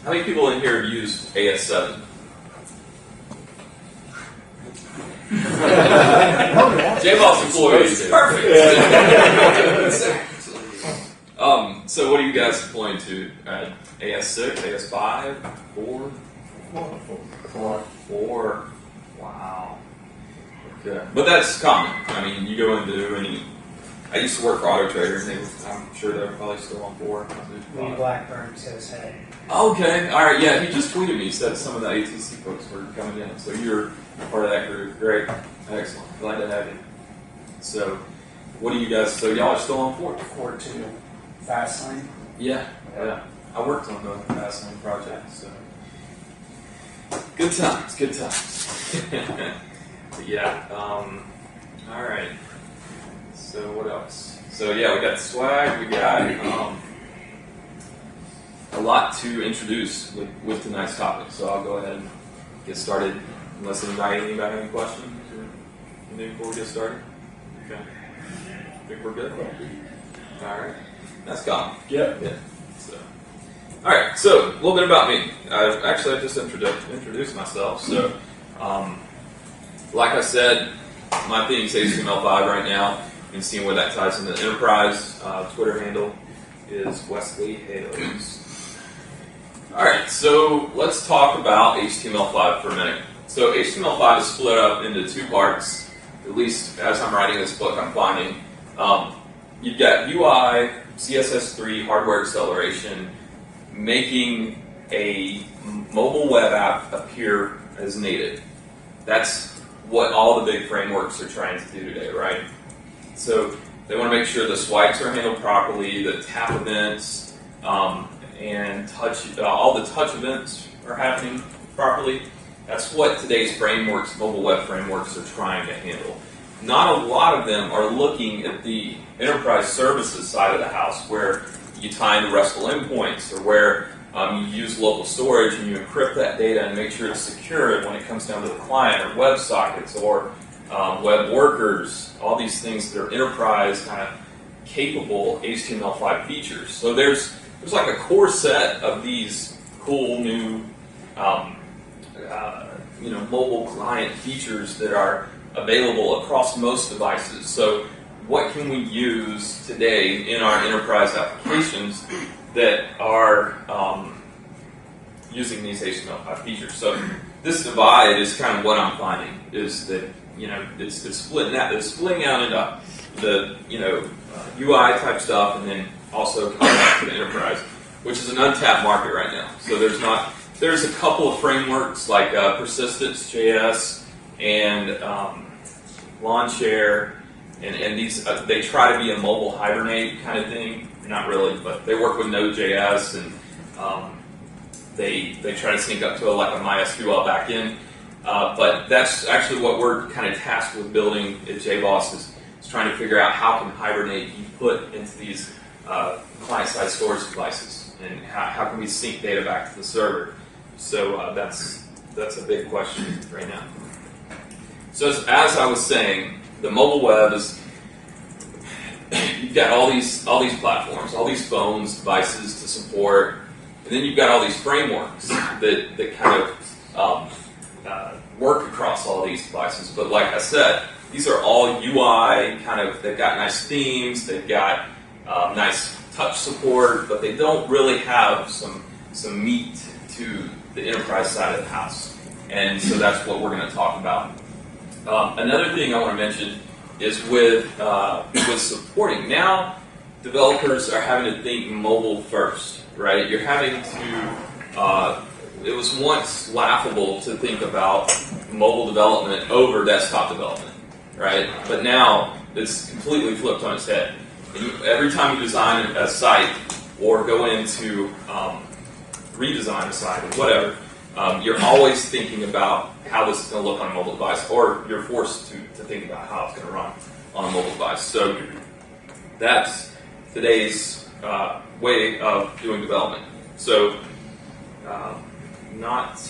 How many people in here have used AS7? JBoss employees. Perfect. So what are you guys deploying to? AS6, AS5, 4? 4. Wow. Okay. But that's common. I mean, you go into any... I used to work for Auto Trader, and I'm sure they're probably still on 4. Lee Blackburn says, hey. Okay. All right. Yeah, he just tweeted me. He said some of the ATC folks were coming in. So you're part of that group. Great. Excellent. Glad to have you. So, what do you guys... So y'all are still on 4? 4.2. Fastlane. Yeah. I worked on the Fastlane project, so... Good times. Yeah. All right. So what else? So yeah, we got swag. We got a lot to introduce with tonight's topic. So I'll go ahead and get started. Unless anybody have any questions or anything before we get started. Okay. Think we're good. All right. That's gone. Yeah. So. All right. So a little bit about me. I just introduced myself. So. Like I said, my theme is HTML5 right now, and seeing where that ties into the enterprise. Twitter handle is Wesley Hayes. All right, so let's talk about HTML5 for a minute. So HTML5 is split up into 2 parts, at least as I'm writing this book I'm finding. You've got UI, CSS3, hardware acceleration, making a mobile web app appear as native. That's what all the big frameworks are trying to do today, right? So they want to make sure the swipes are handled properly, the tap events, and touch, all the touch events are happening properly. That's what today's frameworks, mobile web frameworks, are trying to handle. Not a lot of them are looking at the enterprise services side of the house, where you tie into RESTful endpoints, or where you use local storage and you encrypt that data and make sure it's secure when it comes down to the client, or WebSockets, or web workers, all these things that are enterprise kind of capable HTML5 features. So there's like a core set of these cool new mobile client features that are available across most devices. So what can we use today in our enterprise applications that are using these HTML5 features? So this divide is kind of what I'm finding, is that it's splitting out. It's splitting out into the UI type stuff, and then also coming back to the enterprise, which is an untapped market right now. So there's a couple of frameworks like Persistence.js and Lawnchair, and these they try to be a mobile hibernate kind of thing. Not really, but they work with Node.js, and they try to sync up to like a MySQL backend. But that's actually what we're kind of tasked with building at JBoss, is trying to figure out how can hibernate be put into these client-side storage devices, and how can we sync data back to the server. So that's a big question right now. So as I was saying, the mobile web is, you've got all these platforms, all these phones, devices to support, and then you've got all these frameworks that kind of work across all these devices. But like I said, these are all UI they've got nice themes, they've got nice touch support, but they don't really have some meat to the enterprise side of the house. And so that's what we're going to talk about. Another thing I want to mention is with supporting. Now, developers are having to think mobile first, right? You're having to, it was once laughable to think about mobile development over desktop development, right? But now, it's completely flipped on its head. Every time you design a site, or go into redesign a site, or whatever, you're always thinking about how this is going to look on a mobile device, or you're forced to think about how it's going to run on a mobile device. So that's today's way of doing development. So not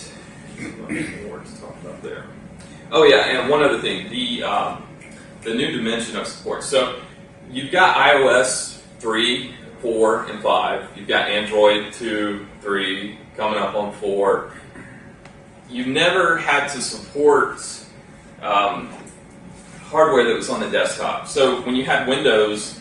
much more to talk about there. Oh yeah, and one other thing, the new dimension of support. So you've got iOS 3 4 and 5. You've got Android 2, 3, coming up on 4. You never had to support hardware that was on the desktop. So when you had Windows,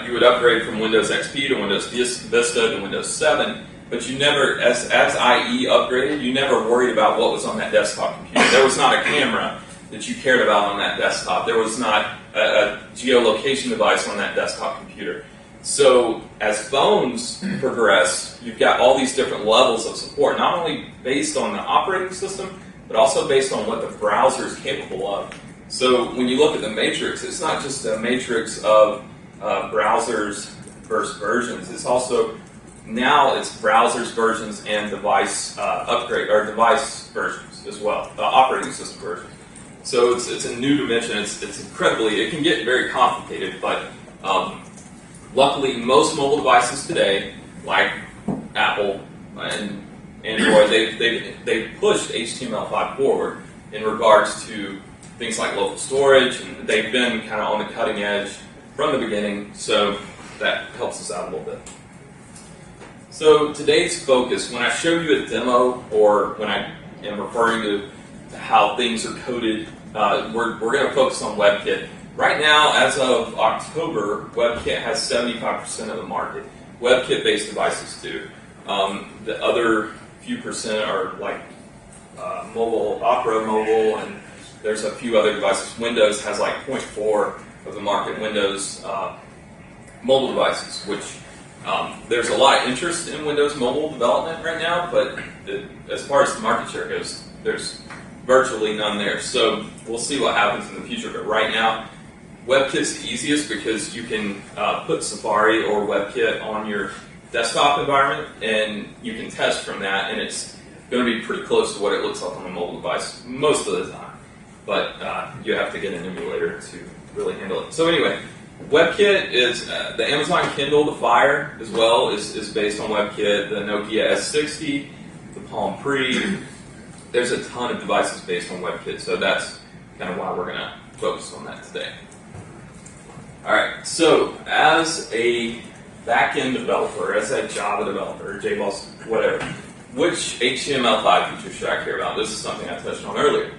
you would upgrade from Windows XP to Windows Vista to Windows 7, but you never, as IE upgraded, you never worried about what was on that desktop computer. There was not a camera that you cared about on that desktop. There was not a geolocation device on that desktop computer. So as phones progress, you've got all these different levels of support, not only based on the operating system, but also based on what the browser is capable of. So when you look at the matrix, it's not just a matrix of browsers versus versions. It's also, now it's browsers, versions, and device upgrade, or device versions as well, operating system versions. So it's a new dimension. It's incredibly, it can get very complicated, but luckily most mobile devices today, like Apple and Android, they've pushed HTML5 forward in regards to things like local storage, and they've been kind of on the cutting edge from the beginning, so that helps us out a little bit. So today's focus, when I show you a demo or when I am referring to how things are coded, we're going to focus on WebKit. Right now, as of October, WebKit has 75% of the market. WebKit-based devices do. The other few percent are like mobile, Opera Mobile, and there's a few other devices. Windows has like 0.4 of the market, Windows mobile devices, which there's a lot of interest in Windows mobile development right now, but as far as the market share goes, there's virtually none there. So we'll see what happens in the future, but right now, WebKit's the easiest because you can put Safari or WebKit on your desktop environment, and you can test from that, and it's going to be pretty close to what it looks like on a mobile device most of the time. But you have to get an emulator to really handle it. So anyway, WebKit is the Amazon Kindle, the Fire as well, is based on WebKit. The Nokia S60, the Palm Pre. There's a ton of devices based on WebKit, so that's kind of why we're going to focus on that today. All right, so as a back-end developer, as a Java developer, JBoss, whatever, which HTML5 feature should I care about? This is something I touched on earlier.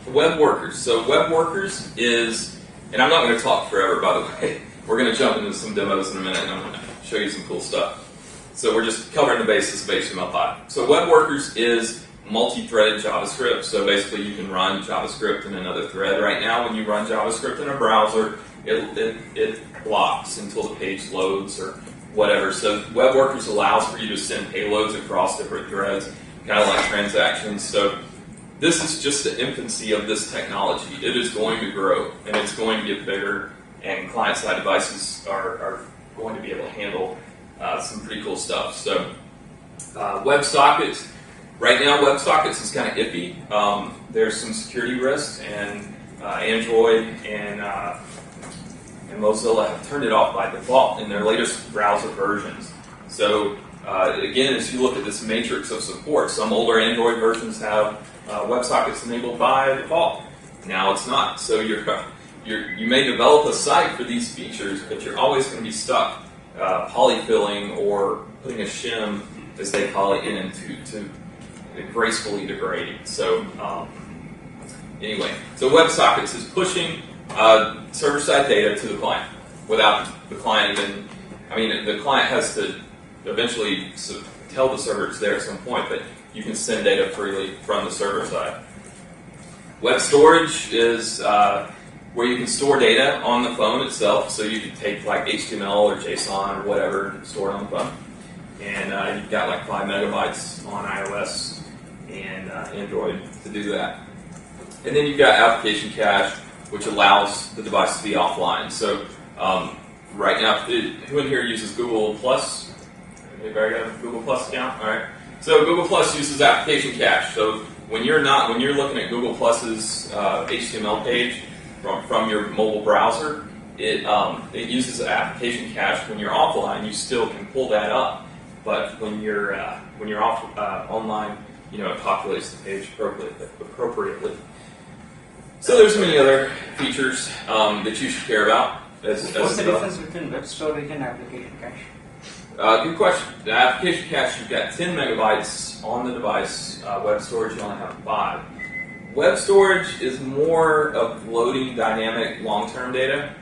Web workers. So web workers is, and I'm not going to talk forever, by the way. We're going to jump into some demos in a minute, and I'm going to show you some cool stuff. So we're just covering the basis of HTML5. So web workers is multi-threaded JavaScript. So basically you can run JavaScript in another thread. Right now, when you run JavaScript in a browser, it blocks until the page loads or whatever. So web workers allows for you to send payloads across different threads, kind of like transactions. So this is just the infancy of this technology. It is going to grow, and it's going to get bigger, and client-side devices are going to be able to handle some pretty cool stuff. So WebSockets, right now WebSockets is kind of iffy. There's some security risks, and Android and Mozilla have turned it off by default in their latest browser versions. So again, as you look at this matrix of support, some older Android versions have WebSockets enabled by default. Now it's not. So you may develop a site for these features, but you're always going to be stuck polyfilling or putting a shim, as they call it, in to gracefully degrading. So anyway, so WebSockets is pushing server-side data to the client without the client even, I mean, the client has to eventually tell the server it's there at some point, but you can send data freely from the server side. Web storage is where you can store data on the phone itself, so you can take like HTML or JSON or whatever and store it on the phone. And you've got like 5 megabytes on iOS and Android to do that. And then you've got application cache, which allows the device to be offline. So right now, who in here uses Google Plus? Anybody got a Google Plus account? All right. So Google Plus uses application cache. So when you're looking at Google Plus's HTML page from your mobile browser, it uses application cache. When you're offline, you still can pull that up, but when you're online, it populates the page appropriately. So there's many other features that you should care about. What's the difference between web storage and application cache? Good question. The application cache, you've got 10 megabytes on the device. Web storage, you only have 5. Web storage is more of loading dynamic long-term data.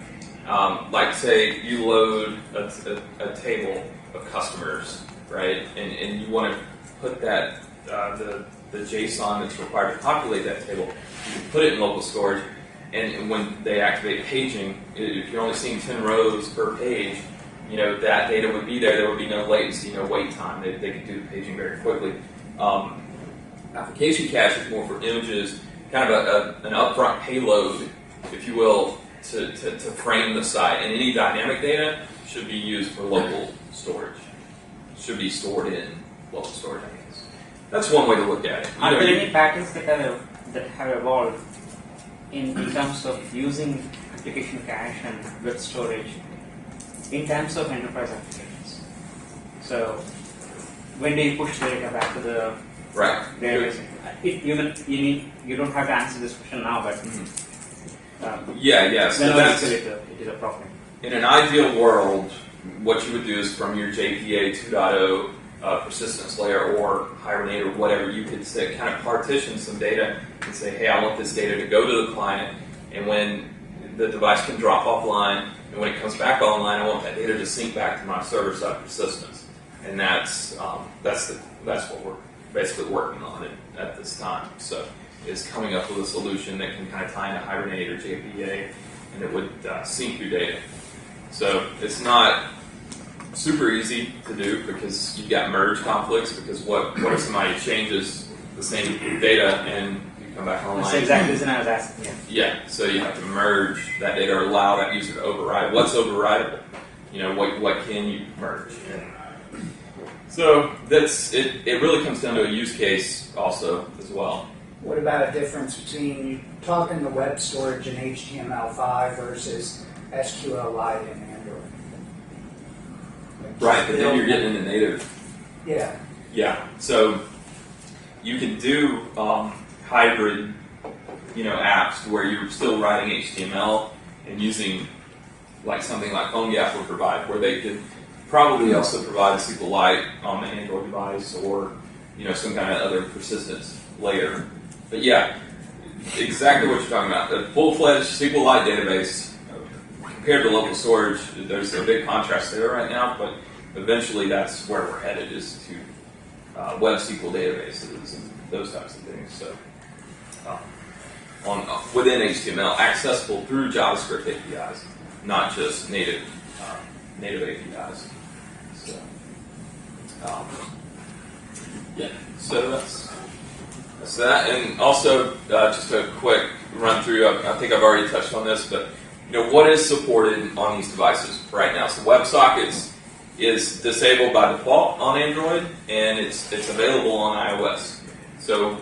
Like say you load a table of customers, right? And you want to put that, the JSON that's required to populate that table, you can put it in local storage. And when they activate paging, if you're only seeing 10 rows per page, that data would be there. There would be no latency, no wait time. They could do the paging very quickly. Application cache is more for images, kind of an upfront payload, if you will, to frame the site. And any dynamic data should be used for local storage. Should be stored in local storage, I guess. That's one way to look at it. Are there any patterns that have evolved in terms of using application cache and web storage in terms of enterprise applications? So when do you push the data back to the database? You don't have to answer this question now, but yeah. So it is a problem. In an ideal world, what you would do is from your JPA 2.0 persistence layer or Hibernate or whatever, you could say, kind of partition some data and say, hey, I want this data to go to the client, and when the device can drop offline, and when it comes back online, I want that data to sync back to my server-side persistence. And that's what we're basically working on at this time. So is coming up with a solution that can kind of tie into Hibernate or JPA, and it would sync your data. So it's not super easy to do because you've got merge conflicts, because what if somebody changes the same data and you come back online? That's exactly the reason I was asking. Yeah, so you have to merge that data or allow that user to override. What's overridable? What can you merge? So it really comes down to a use case also as well. What about a difference between you talking the web storage in HTML5 versus SQLite in Android? Right, but then you're getting into native. Yeah. Yeah, so you can do hybrid, apps where you're still writing HTML and using like something like PhoneGap would provide, where they could probably also provide a SQLite on the Android device or some kind of other persistence layer. But yeah, exactly what you're talking about. A full-fledged SQLite database compared to local storage, there's a big contrast there right now, but eventually that's where we're headed, is to web SQL databases and those types of things. So within HTML, accessible through JavaScript APIs, not just native APIs. So that's that. And also, just a quick run through. I think I've already touched on this, but what is supported on these devices right now? So WebSockets is disabled by default on Android, and it's available on iOS. So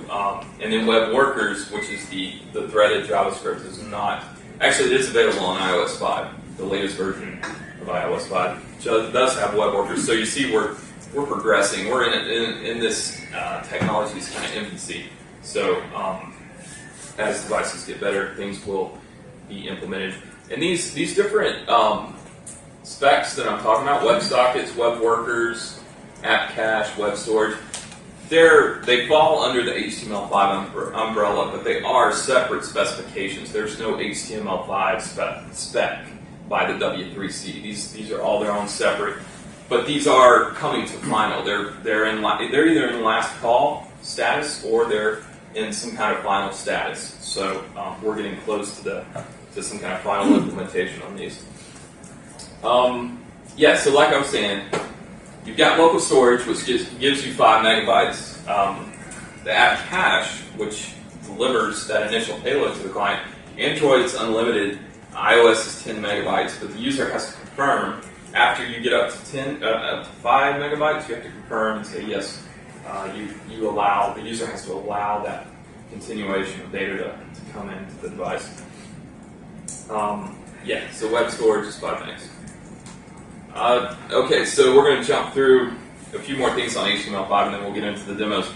and then Web Workers, which is the threaded JavaScript, is not. Actually, it is available on iOS 5, the latest version of iOS 5. So it does have Web Workers. So you see, we're progressing. We're in this technology's kind of infancy. So as devices get better, things will be implemented. And these different specs that I'm talking about, WebSockets, Web Workers, App Cache, Web Storage, they fall under the HTML5 umbrella, but they are separate specifications. There's no HTML5 spec by the W3C. These are all their own separate. But these are coming to final. They're either in last call status or they're in some kind of final status. So we're getting close to some kind of final implementation on these. So like I was saying, you've got local storage, which just gives you 5 megabytes. The app cache, which delivers that initial payload to the client. Android's unlimited. iOS is 10 megabytes, but the user has to confirm. After you get up to 5 megabytes, you have to confirm and say yes. The user has to allow that continuation of data to come into the device. So web storage is 5 megs. Okay, so we're going to jump through a few more things on HTML5 and then we'll get into the demos.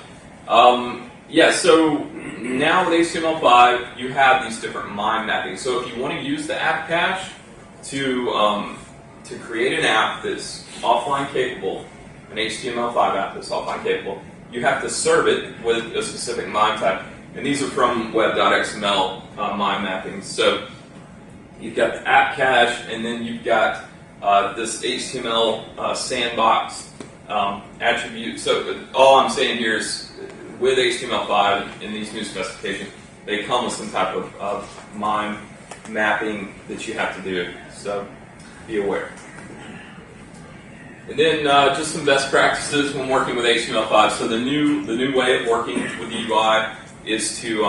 So now with HTML5, you have these different MIME mappings. So if you want to use the app cache to create an app that's offline capable, an HTML5 app that's offline capable, you have to serve it with a specific MIME type. And these are from web.xml MIME mappings. So you've got the app cache, and then you've got this HTML sandbox attribute. So all I'm saying here is with HTML5 in these new specifications, they come with some type of MIME mapping that you have to do. So be aware. And then just some best practices when working with HTML5. So the new way of working with the UI is to,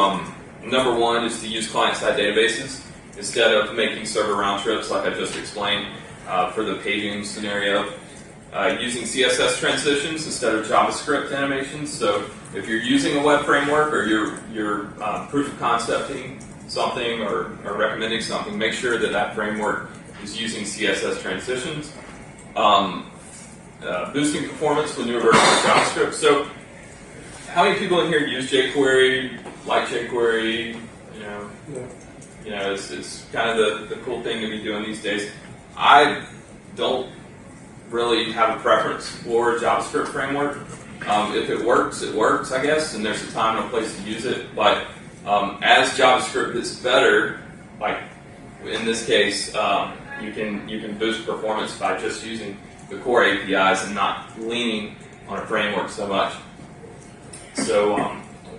number one, is to use client-side databases instead of making server round trips like I just explained for the paging scenario. Using CSS transitions instead of JavaScript animations. So if you're using a web framework or you're proof of concepting something or recommending something, make sure that that framework is using CSS transitions. Boosting performance with newer versions of JavaScript. So how many people in here use jQuery, like jQuery? You know, it's kind of the cool thing to be doing these days. I don't really have a preference for a JavaScript framework. If it works, I guess, and there's a time and a place to use it. But as JavaScript gets better, like in this case, you can boost performance by just using the core APIs and not leaning on a framework so much. So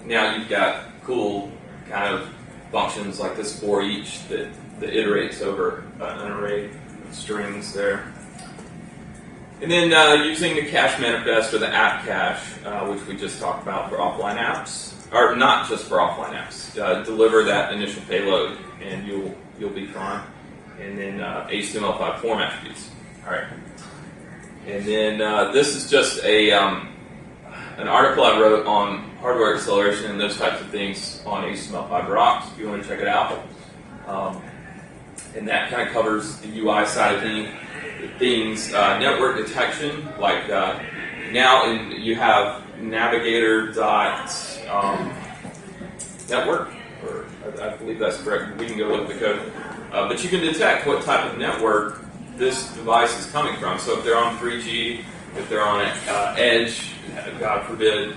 now you've got cool kind of functions like this for each that iterates over an array of strings there. And then using the cache manifest or the app cache, which we just talked about for offline apps, or not just for offline apps. Deliver that initial payload, and you'll be fine. And then HTML5 form attributes. All right. And then this is just an article I wrote on hardware acceleration and those types of things on HTML5 Rocks, if you want to check it out. And that kind of covers the UI side of things. Network detection, like now you have navigator.network, or I believe that's correct. We can go look at the code. But you can detect what type of network this device is coming from. So if they're on 3G, if they're on Edge, God forbid,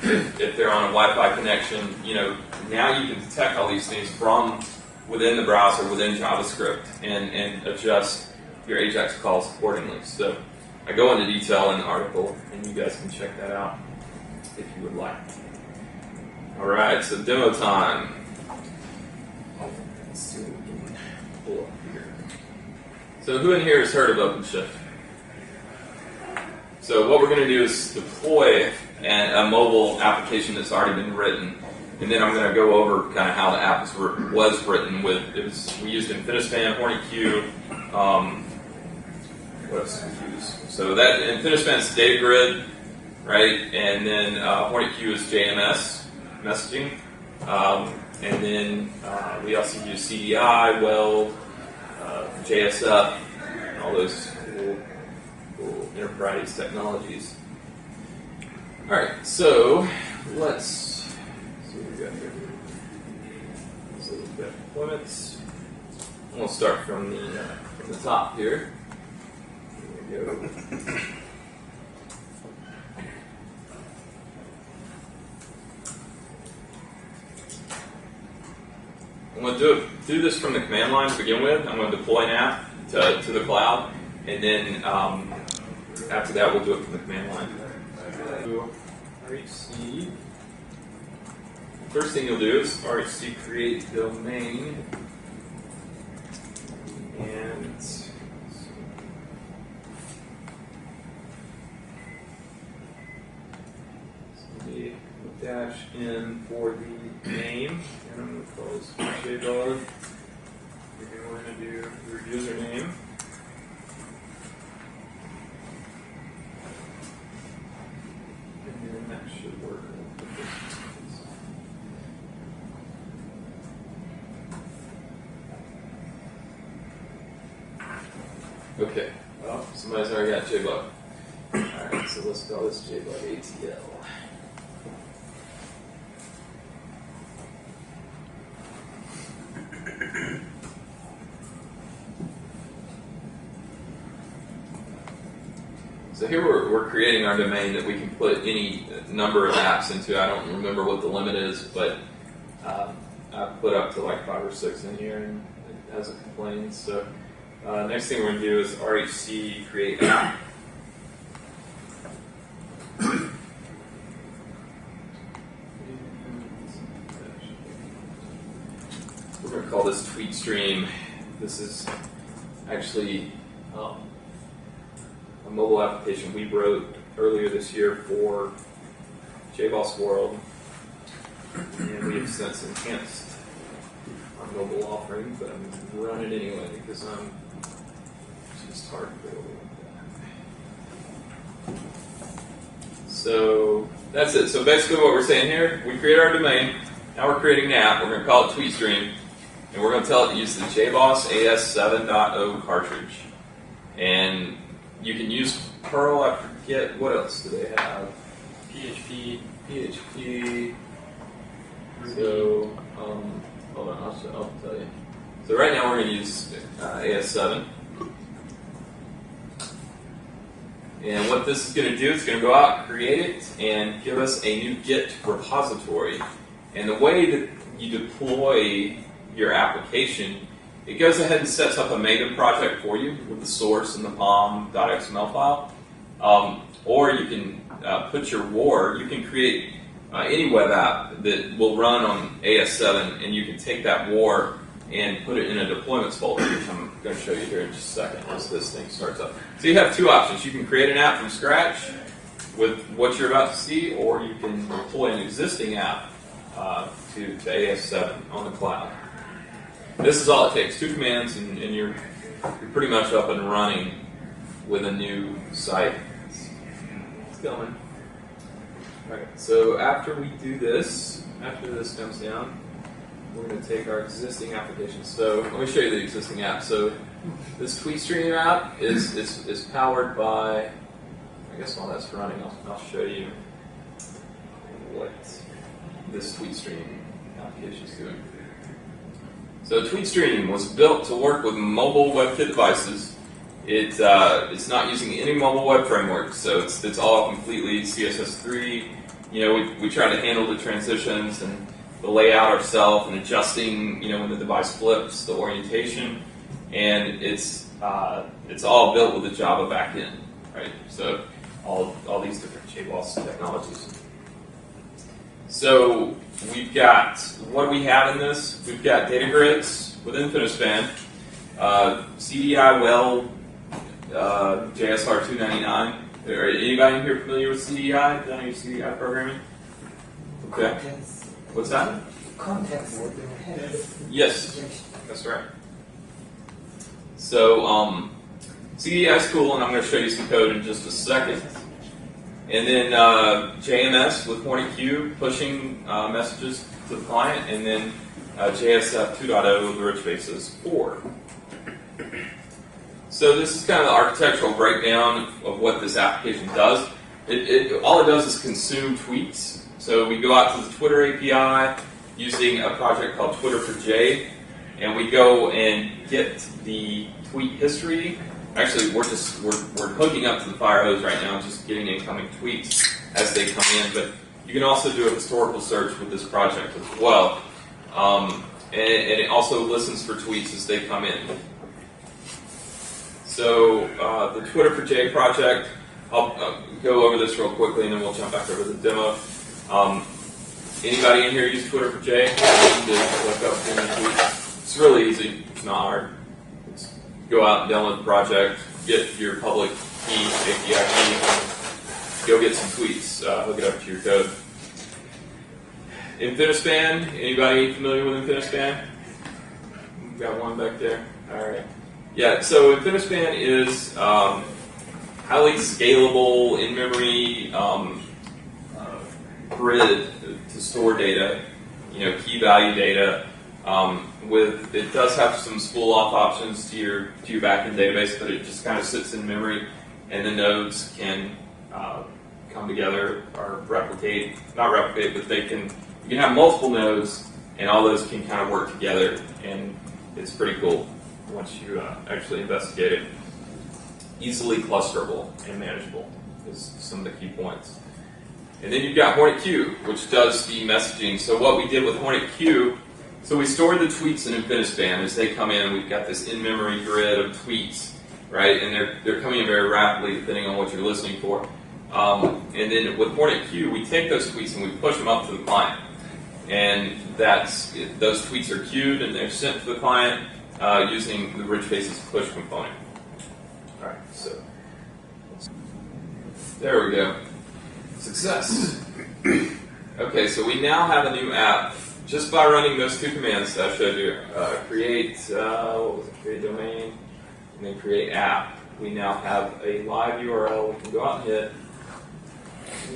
if they're on a Wi-Fi connection, now you can detect all these things from within the browser, within JavaScript, and adjust your AJAX calls accordingly. So I go into detail in the article, and you guys can check that out if you would like. All right, so demo time. Let's see what we can pull up here. So who in here has heard of OpenShift? So what we're going to do is deploy a mobile application that's already been written, and then I'm going to go over kind of how the app was written. We used InfiniSpan, HornyQ. What else did we use? So that InfiniSpan is data grid, right? And then HornyQ is JMS messaging, and then we also use CDI, Weld, JSF, and all those cool enterprise technologies. All right, so let's see what we got here. So we've got deployments. We'll start from the top here. Here we go. I'm going to do this from the command line to begin with. I'm going to deploy an app to the cloud, and then after that, we'll do it from the command line. RHC. First thing you'll do is RHC create domain, and dash in for the name, and I'm going to call this JBoss. We're going to do your username. And then that should work. Okay, well, somebody's already got JBoss. Alright, so let's call this JBoss ATL. here we're creating our domain that we can put any number of apps into. I don't remember what the limit is, but I put up to like 5 or 6 in here, and it hasn't complained. So next thing we're going to do is RHC create app. We're going to call this tweet stream. This is actually a mobile application we wrote earlier this year for JBoss World, and we have since enhanced our mobile offering, but I'm going to run it anyway because I'm just hard to build like that. So that's it. So basically what we're saying here, we create our domain, now we're creating an app, we're going to call it TweetStream, and we're going to tell it to use the JBoss AS7.0 cartridge. And you can use Perl, I forget, what else do they have? PHP. So, hold on, I'll tell you. So right now we're going to use AS7. And what this is going to do, it's going to go out, create it, and give us a new Git repository. And the way that you deploy your application, it goes ahead and sets up a Maven project for you with the source and the pom.xml file. Or you can put your WAR, you can create any web app that will run on AS7, and you can take that WAR and put it in a deployments folder, which I'm going to show you here in just a second once this thing starts up. So you have two options. You can create an app from scratch with what you're about to see, or you can deploy an existing app to AS7 on the cloud. This is all it takes, 2 commands, and you're pretty much up and running with a new site. It's going. All right, so after we do this, after this comes down, we're going to take our existing application. So let me show you the existing app. So this TweetStream app is powered by, I guess while that's running, I'll show you what this TweetStream application is doing. So TweetStream was built to work with mobile WebKit devices. It's not using any mobile web framework, so it's all completely CSS3. You know, we try to handle the transitions and the layout ourselves and adjusting, you know, when the device flips, the orientation, and it's all built with the Java backend, right? So all these different JBoss technologies. So we've got, what do we have in this? We've got data grids with InfiniSpan, CDI well, JSR 299. Anybody in here familiar with CDI? Done any CDI programming? Okay. What's that? Context. Yes, that's right. So CDI is cool, and I'm going to show you some code in just a second. And then JMS with PointingQ pushing messages to the client, and then JSF 2.0 the rich basis 4. So this is kind of the architectural breakdown of what this application does. All it does is consume tweets. So we go out to the Twitter API using a project called Twitter for J, and we go and get the tweet history. Actually, we're hooking up to the fire hose right now, just getting incoming tweets as they come in. But you can also do a historical search with this project as well, and it also listens for tweets as they come in. So the Twitter for J project, I'll go over this real quickly, and then we'll jump back over to the demo. Anybody in here use Twitter for J? Look up tweets. It's really easy. It's not hard. Go out and download the project, get your public key, API key, go get some tweets, hook it up to your code. InfiniSpan, anybody familiar with InfiniSpan? Got one back there? Alright. Yeah, so InfiniSpan is highly scalable, in-memory grid to store data, you know, key value data. It does have some spool off options to your backend database, but it just kind of sits in memory, and the nodes can come together or replicate, not replicate, but you can have multiple nodes, and all those can kind of work together, and it's pretty cool once you actually investigate it. Easily clusterable and manageable. is some of the key points. And then you've got Hornet Q, which does the messaging. So what we did with Hornet Q, so we store the tweets in InfiniSpan as they come in. We've got this in-memory grid of tweets, right? And they're coming in very rapidly depending on what you're listening for. And then with Hornet Q, we take those tweets and we push them up to the client. And those tweets are queued and they're sent to the client using the Rich Faces push component. All right, so there we go. Success. Okay, so we now have a new app just by running those two commands that I showed you. Create, what was it? Create domain, and then create app. We now have a live URL we can go out and hit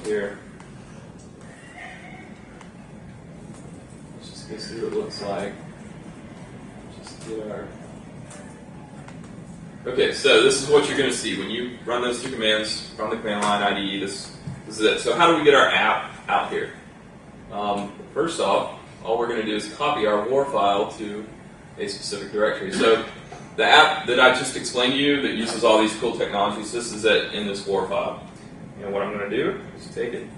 here. Let's just go see what it looks like. Just get our. Okay, so this is what you're going to see when you run those two commands from the command line IDE. This is it. So how do we get our app out here? First off, all we're going to do is copy our WAR file to a specific directory. So the app that I just explained to you that uses all these cool technologies, this is it in this WAR file. And what I'm going to do is take it and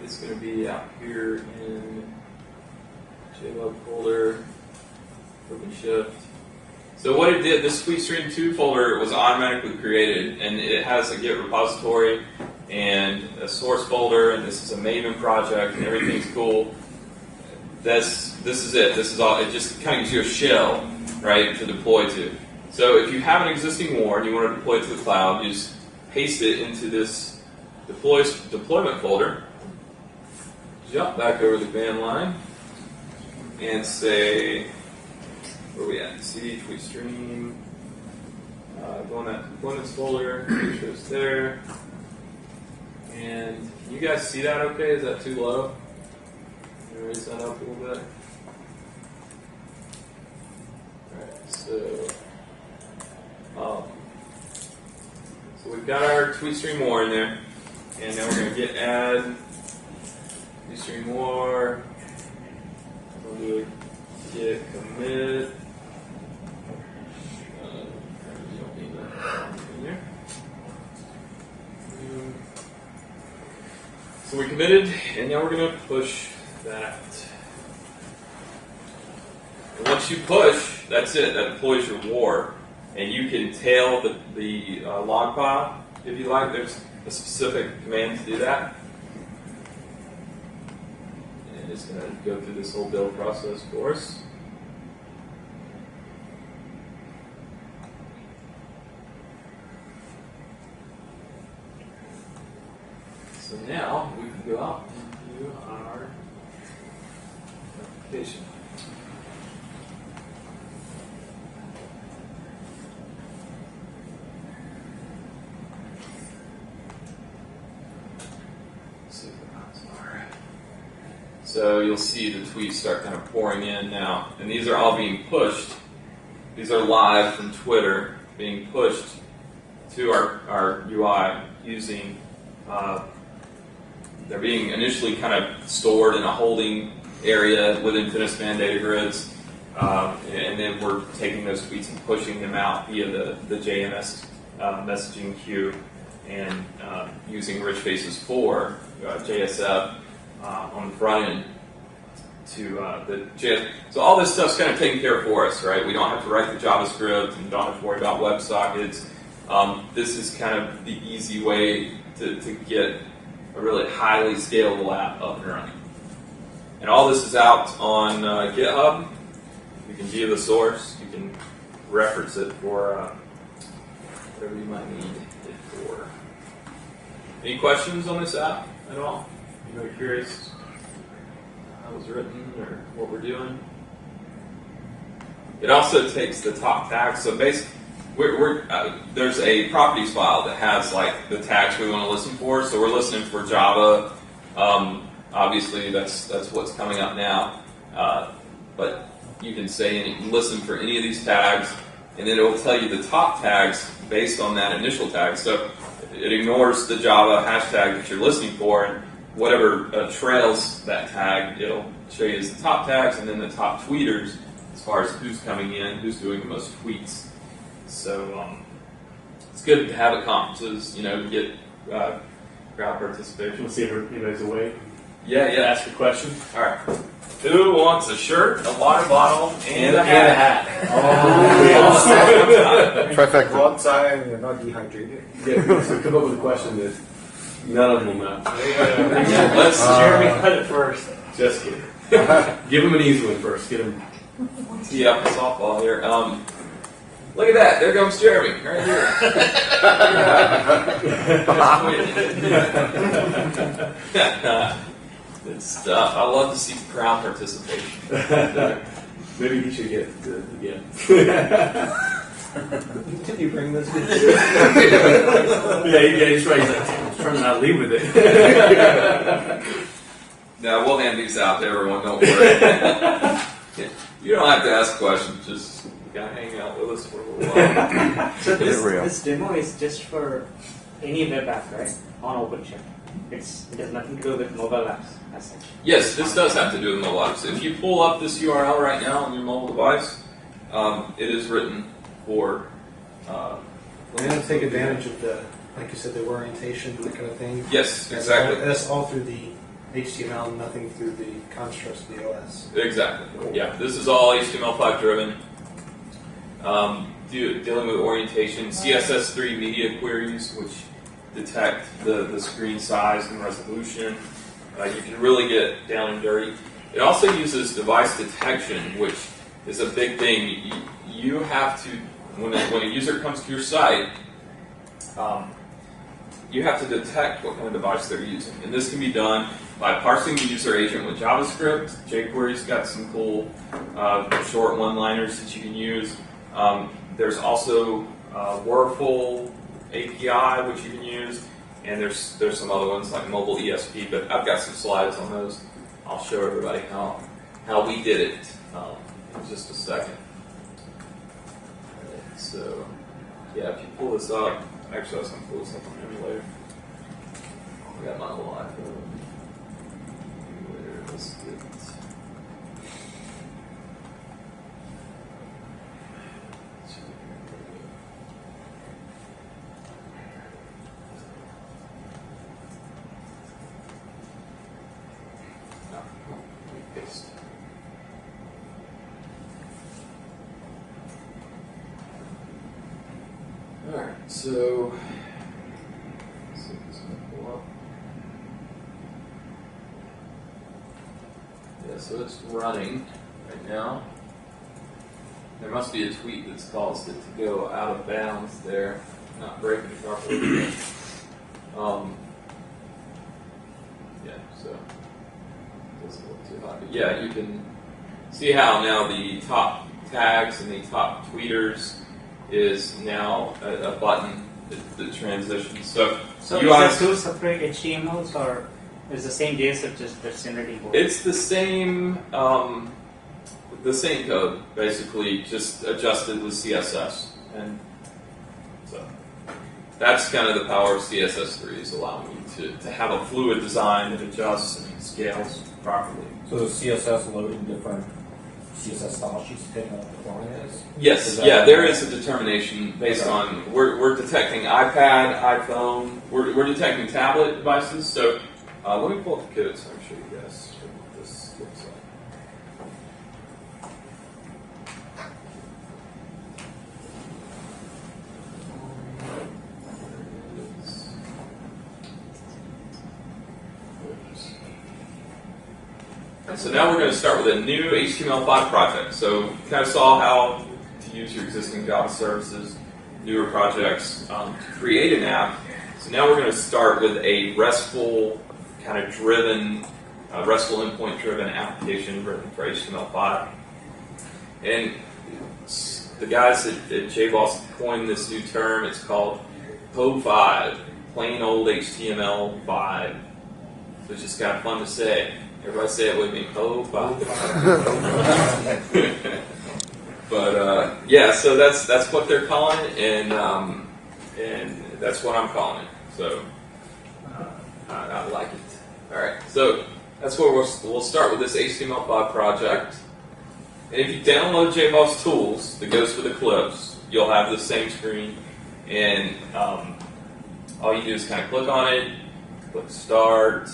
it's going to be out here in JBoss folder, OpenShift. So what it did, this TweetStream 2 folder was automatically created, and it has a Git repository and a source folder, and this is a Maven project, and everything's cool. This is it. This is all. It just kind of gives you a shell, right, to deploy to. So if you have an existing WAR and you want to deploy it to the cloud, you just paste it into this deployment folder. Jump back over the command line and say, where are we at? CD, TweetStream, go on that deployments folder, make sure it's there. And can you guys see that okay? Is that too low? Can you raise that up a little bit? Alright, so we've got our TweetStream WAR in there, and now we're going to git add TweetStream WAR. We'll do a git commit. So we committed, and now we're going to push that. And once you push, that's it. That deploys your WAR. And you can tail the log file if you like. There's a specific command to do that. And it's going to go through this whole build process for us. So now we can go out and do our application. So you'll see the tweets start kind of pouring in now. And these are all being pushed. These are live from Twitter being pushed to our UI using, they're being initially kind of stored in a holding area with InfiniSpan data grids. And then we're taking those tweets and pushing them out via the JMS messaging queue and using Rich Faces 4, JSF, on the front end to the JS. So all this stuff's kind of taken care of for us, right? We don't have to write the JavaScript and don't have to worry about WebSockets. This is kind of the easy way to get a really highly scalable app up and running. And all this is out on GitHub. You can view the source. You can reference it for whatever you might need it for. Any questions on this app at all? Anybody curious how it was written or what we're doing? It also takes the top tags. So basically, there's a properties file that has like the tags we want to listen for. So we're listening for Java. Obviously, that's what's coming up now. But you can say listen for any of these tags, and then it will tell you the top tags based on that initial tag. So it ignores the Java hashtag that you're listening for, and whatever trails that tag, it'll show you as the top tags, and then the top tweeters as far as who's coming in, who's doing the most tweets. So it's good to have at conferences, to get crowd participation. Let's see if anybody's awake. Yeah. Ask a question. All right. Who wants a shirt, a water bottle, and a hat? Trifecta. Go outside and you're not dehydrated. Yeah, so come up with a question that none of them will know. Let's Jeremy cut it first. Just kidding. Give him an easy one first. Get him. tee up a softball here. Look at that. There comes Jeremy right here. Good stuff. I love to see crowd participation. Maybe he should get again. Did you bring this? Yeah, he's right. He's like, I'm trying to not leave with it. Now we'll hand these out to everyone. Don't worry. You don't have to ask questions. Just gotta hang out with us for a little while. So real. this demo is just for any web app, right? On OpenShift. It has nothing to do with mobile apps as such. Yes, this does have to do with mobile apps. If you pull up this URL right now on your mobile device, it is written for. We're going to take advantage of the, like you said, the orientation, that kind of thing. Yes, exactly. That's all through the HTML, nothing through the constructs of the OS. Exactly. Yeah, this is all HTML5 driven. Dealing with orientation, CSS3 media queries, which detect the screen size and resolution. You can really get down and dirty. It also uses device detection, which is a big thing. You have to, when a user comes to your site, you have to detect what kind of device they're using. And this can be done by parsing the user agent with JavaScript. jQuery's got some cool short one-liners that you can use. There's also Wordful API, which you can use, and there's some other ones like mobile ESP, but I've got some slides on those. I'll show everybody how we did it in just a second. Alright, so, yeah, if you pull this up, actually I was going to pull this up on emulator. I got my little iPhone. Emulator, let's get it. Alright, so let's see if this can pull up. Yeah, so it's running right now. There must be a tweet that's caused it to go out of bounds there, not breaking properly. Yeah, so doesn't look too hot. But yeah, you can see how now the top tags and the top tweeters is now a button that transitions. So Is UI there two separate HTMLs or is the same JS just that's generating both? It's the same code, basically, just adjusted with CSS. And so that's kind of the power of CSS3, is allowing you to have a fluid design that adjusts and scales properly. So the CSS loading different CSS style sheets depending on what the format is? Yes, yeah, there is a determination based on, we're detecting iPad, iPhone, we're detecting tablet devices. So let me pull up the code so I can show you guys what this looks like. So now we're going to start with a new HTML5 project. So you kind of saw how to use your existing Java services, newer projects, to create an app. So now we're going to start with a RESTful kind of driven, RESTful endpoint driven application written for HTML5. And the guys at JBoss coined this new term. It's called PO5, plain old HTML5. So it's just kind of fun to say. Everybody say it with me. PO5. But yeah, so that's what they're calling it, and that's what I'm calling it. So I like it. All right, so that's where we'll start with this HTML5 project. And if you download JBoss tools that goes with Eclipse, you'll have the same screen. And all you do is kind of click on it, click Start,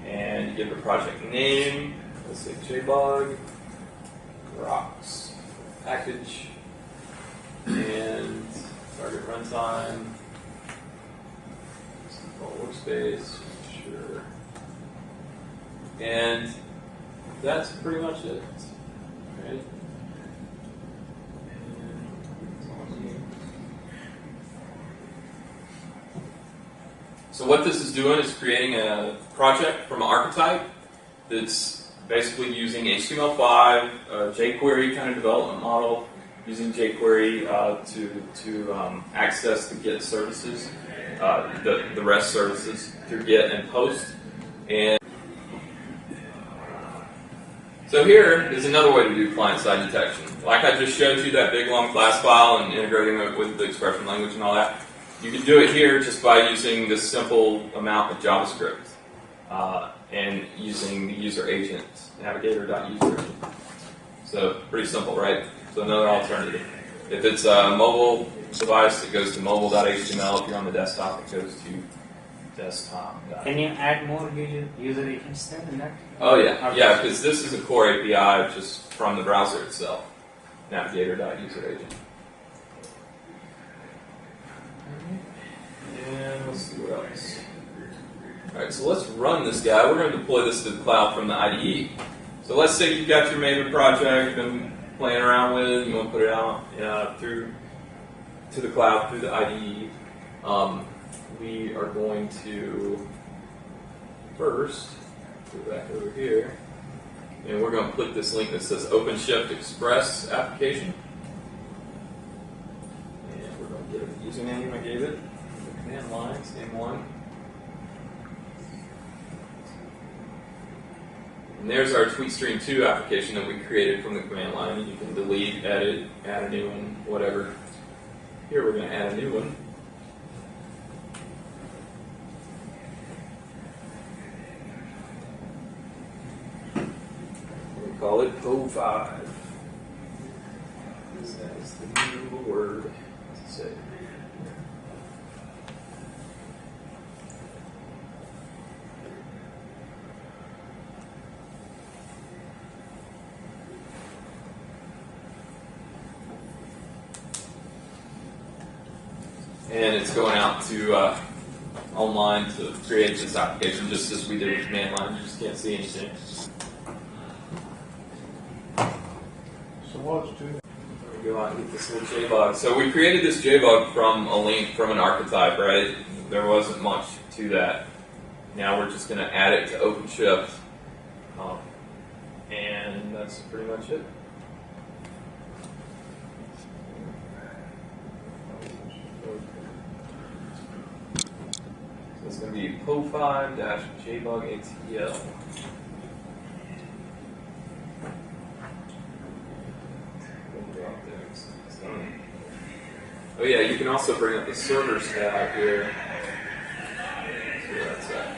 and you give it a project name. Let's say JBog Rocks package and target runtime. Default workspace, sure. And that's pretty much it. Right? So what this is doing is creating a project from an archetype that's basically using HTML5, jQuery kind of development model, using jQuery to access the GET services, the REST services through GET and POST. And so here is another way to do client-side detection. Like I just showed you that big long class file and integrating it with the expression language and all that. You can do it here just by using this simple amount of JavaScript and using the user agent, navigator.user agent. So pretty simple, right? So another alternative. If it's a mobile device, it goes to mobile.html. If you're on the desktop, it goes to desktop. Can you add more user agents there in that? Oh yeah, yeah, because this is a core API just from the browser itself, navigator.user agent. And let's see what else. Alright, so let's run this guy. We're going to deploy this to the cloud from the IDE. So let's say you've got your Maven project, been playing around with, you want to put it out through to the cloud through the IDE. We are going to first go back over here, and we're going to click this link that says OpenShift Express application. And we're going to get a username I gave it. Command line, same one. And there's our TweetStream 2 application that we created from the command line. You can delete, edit, add a new one, whatever. Here we're going to add a new one. We call it Po5. That is the new word to say. And it's going out to online to create this application just as we did with command line. You just can't see anything. So what's doing? Let me go out and get this little JBog. So we created this JBog from a link from an archetype, right? There wasn't much to that. Now we're just going to add it to OpenShift. And that's pretty much it. So it's going to be po5-jbog-atl. Oh yeah, you can also bring up the servers tab here. See where that's at.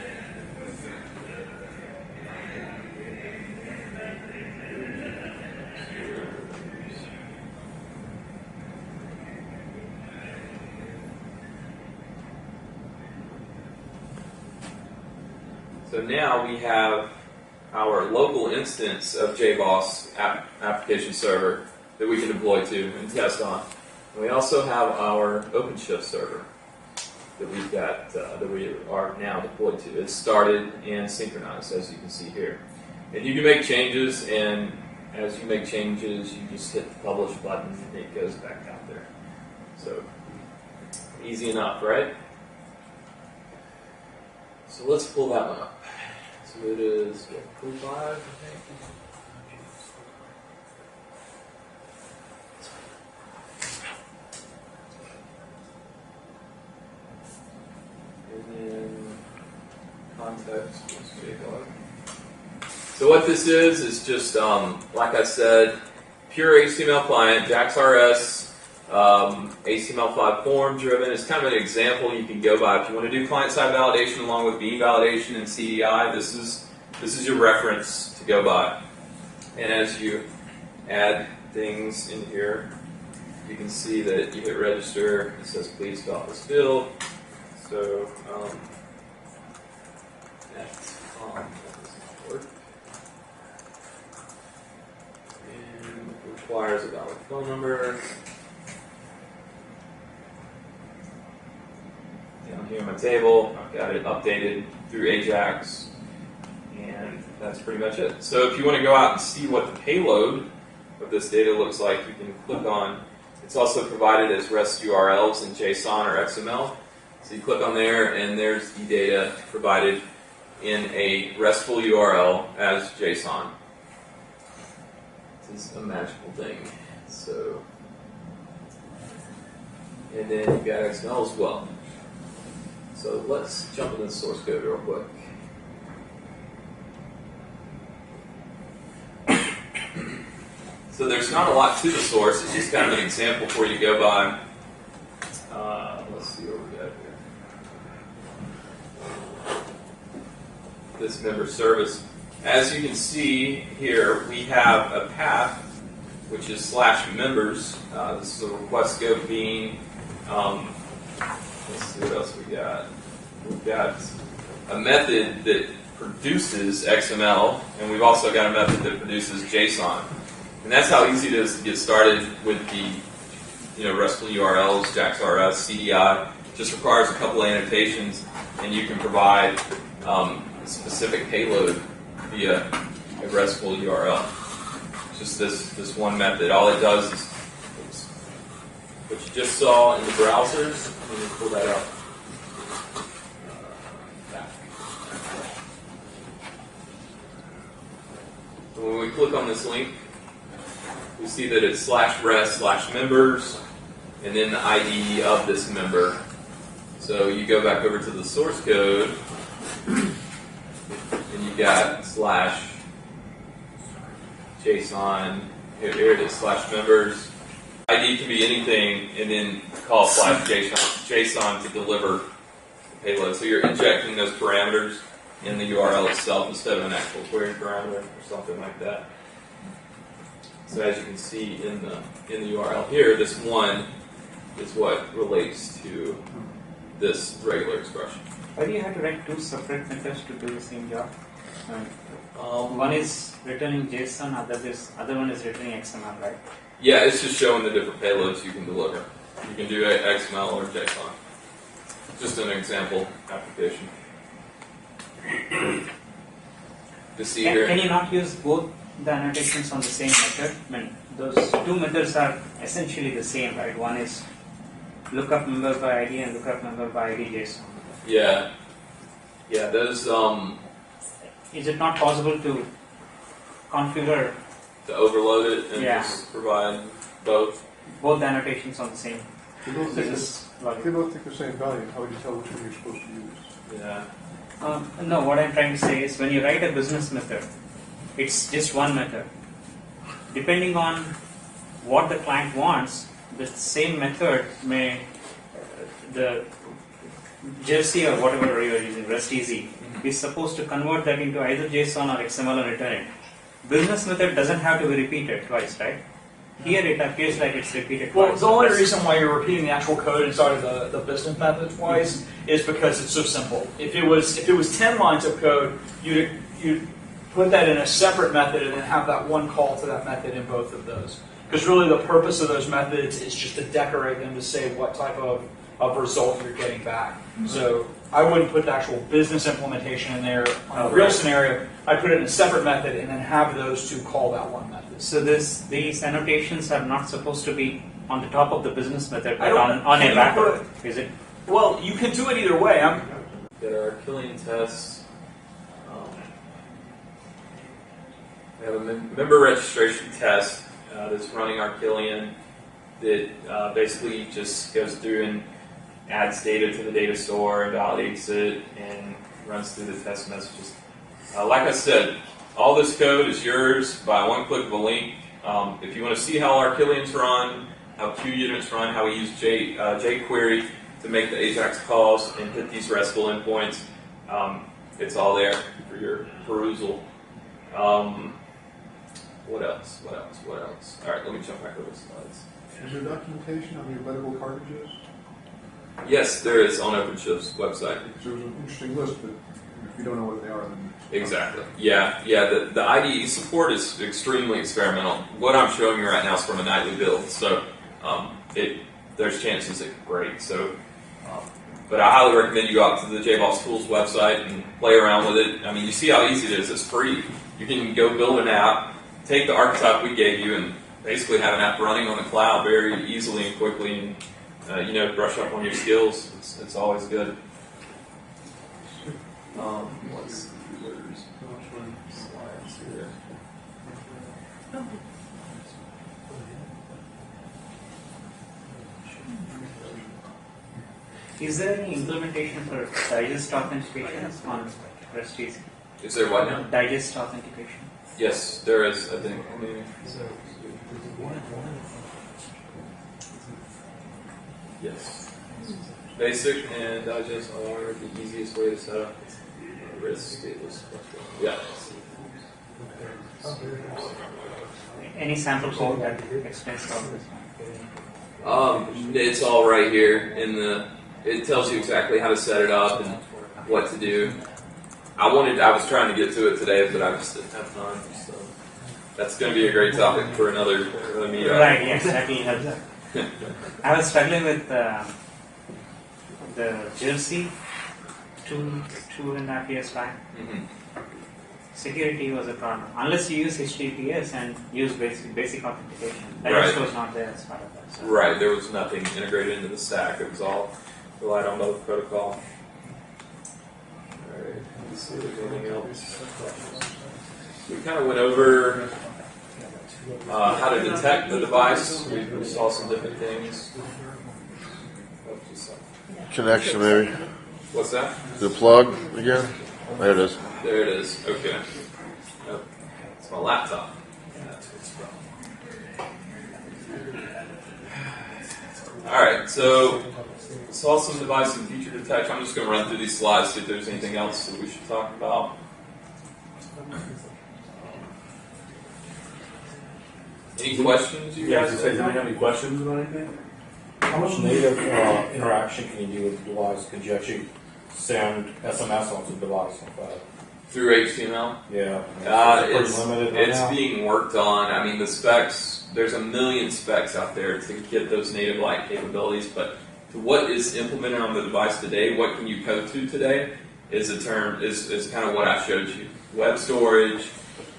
So now we have our local instance of JBoss application server that we can deploy to and test on. And we also have our OpenShift server that we've got that we are now deployed to. It's started and synchronized, as you can see here. And you can make changes, and as you make changes, you just hit the publish button and it goes back out there. So easy enough, right? So let's pull that one up. So it is Po5, I think. And then context was JBoss. So what this is just, like I said, pure HTML client, JAX-RS, HTML5 form driven. It's kind of an example you can go by if you want to do client-side validation along with beam validation and CDI. This is your reference to go by. And as you add things in here. You can see that you hit register. It says please fill out this field. So that's that doesn't work. And it requires a valid phone number. Down here on my table, I've got it updated through Ajax, and that's pretty much it. So if you want to go out and see what the payload of this data looks like, you can click on. It's also provided as REST URLs in JSON or XML. So you click on there, and there's the data provided in a RESTful URL as JSON. This is a magical thing. So, and then you've got XML as well. So let's jump into the source code real quick. So there's not a lot to the source. It's just kind of an example for you to go by. Let's see what we got here. This member service. As you can see here, we have a path, which is /members. This is a request scope being. Let's see what else we got. We've got a method that produces XML, and we've also got a method that produces JSON. And that's how easy it is to get started with the RESTful URLs, JAX-RS, CDI. It just requires a couple of annotations, and you can provide a specific payload via a RESTful URL. It's just this one method. All it does is what you just saw in the browsers. Let me pull that up. So when we click on this link, we see that it's /res/members, and then the ID of this member. So you go back over to the source code, and you got /JSON. Here it is, /members. ID can be anything, and then call /JSON to deliver the payload. So you're injecting those parameters in the URL itself instead of an actual query parameter or something like that. So as you can see in the URL here, this one is what relates to this regular expression. Why do you have to write two separate methods to do the same job? One is returning JSON, other one is returning XML, right? Yeah, it's just showing the different payloads you can deliver. You can do XML or JSON. Just an example application. To see here. Can you not use both the annotations on the same method? I mean, those two methods are essentially the same, right? One is lookup member by ID and lookup member by ID JSON. Yeah. Yeah, those Is it not possible to configure to overload it and Yeah. just provide both? both the annotations on the same They both business logic? take the same value. How would you tell which one you're supposed to use? Yeah. No, what I'm trying to say is when you write a business method, it's just one method. Depending on what the client wants, the same method may, the Jersey or whatever you're using, REST Easy, is supposed to convert that into either JSON or XML and return it. Business method doesn't have to be repeated twice, right? Here it appears like it's repeated Well, twice. the only reason why you're repeating the actual code inside of the business method twice is because it's so simple. If it was 10 lines of code, you'd put that in a separate method and then have that one call to that method in both of those. Because really the purpose of those methods is just to decorate them to say what type of result you're getting back. So I wouldn't put the actual business implementation in there. On a real scenario, I'd put it in a separate method and then have those two call that one method. So these annotations are not supposed to be on the top of the business method, I but don't- on can a you wrapper. Is it? Well, you can do it either way. Get our Killian tests. We have a member registration test that's running our Killian that basically just goes through and adds data to the data store, validates it, and runs through the test messages. Like I said, all this code is yours by one click of a link. If you want to see how our Killians run, how Q units run, how we use jQuery to make the Ajax calls and hit these RESTful endpoints, it's all there for your perusal. What else? What else? What else? All right, let me jump back over the slides. Is there documentation on the embeddable cartridges? Yes, there is on OpenShift's website. There was an interesting list, but if you don't know what they are, then Exactly. Yeah. The IDE support is extremely experimental. What I'm showing you right now is from a nightly build, so there's chances it could break. So, but I highly recommend you go out to the JBoss Tools website and play around with it. I mean, you see how easy it is. It's free. You can go build an app, take the archetype we gave you, and basically have an app running on the cloud very easily and quickly, and brush up on your skills. It's always good. Let's see. Slides here. Is there any implementation for digest authentication on REST? Is there what now? Digest authentication. Yes, there is, I think. Yes. Basic and digest are the easiest way to set up REST stateless. Yeah. Any sample code that explains all this? It's all right here it tells you exactly how to set it up and what to do. I was trying to get to it today, but I just didn't have time. So that's going to be a great topic for another meetup. Right, yes, that will help. I was struggling with the Jersey 2.5 years back. Mm-hmm. Security was a problem. Unless you use HTTPS and use basic authentication. That Right. just was not there as part of that. So. Right, there was nothing integrated into the stack. It was all relied on both protocol. Alright, let's see if there's anything else. We kind of went over how to detect the device. We saw some different things. Connection, maybe. What's that? The plug again? There it is. There it is. Okay. Oh, it's my laptop. That's what's wrong. All right. So saw some device and feature detection. I'm just going to run through these slides, see if there's anything else that we should talk about. Any questions, you guys? Does anybody have any questions about anything? How much native interaction can you do with the device? Could you actually send SMS onto the device like that? Through HTML? Yeah. It's pretty limited right now. being worked on. I mean, the specs, there's a million specs out there to get those native-like capabilities, but to what is implemented on the device today, what can you code to today, is kind of what I showed you. Web storage,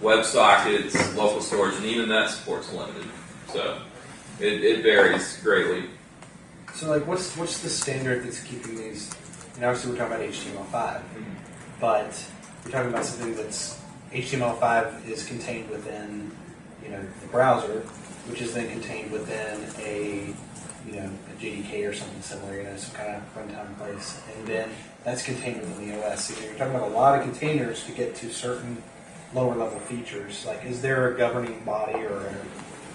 web sockets, local storage, and even that support's limited. So it varies greatly. So, like, what's the standard that's keeping these? And obviously, we're talking about HTML5, but we're talking about something that's HTML5 is contained within, the browser, which is then contained within a JDK or something similar, some kind of runtime place, and then that's contained within the OS. So you're talking about a lot of containers to get to certain lower level features. Like, is there a governing body or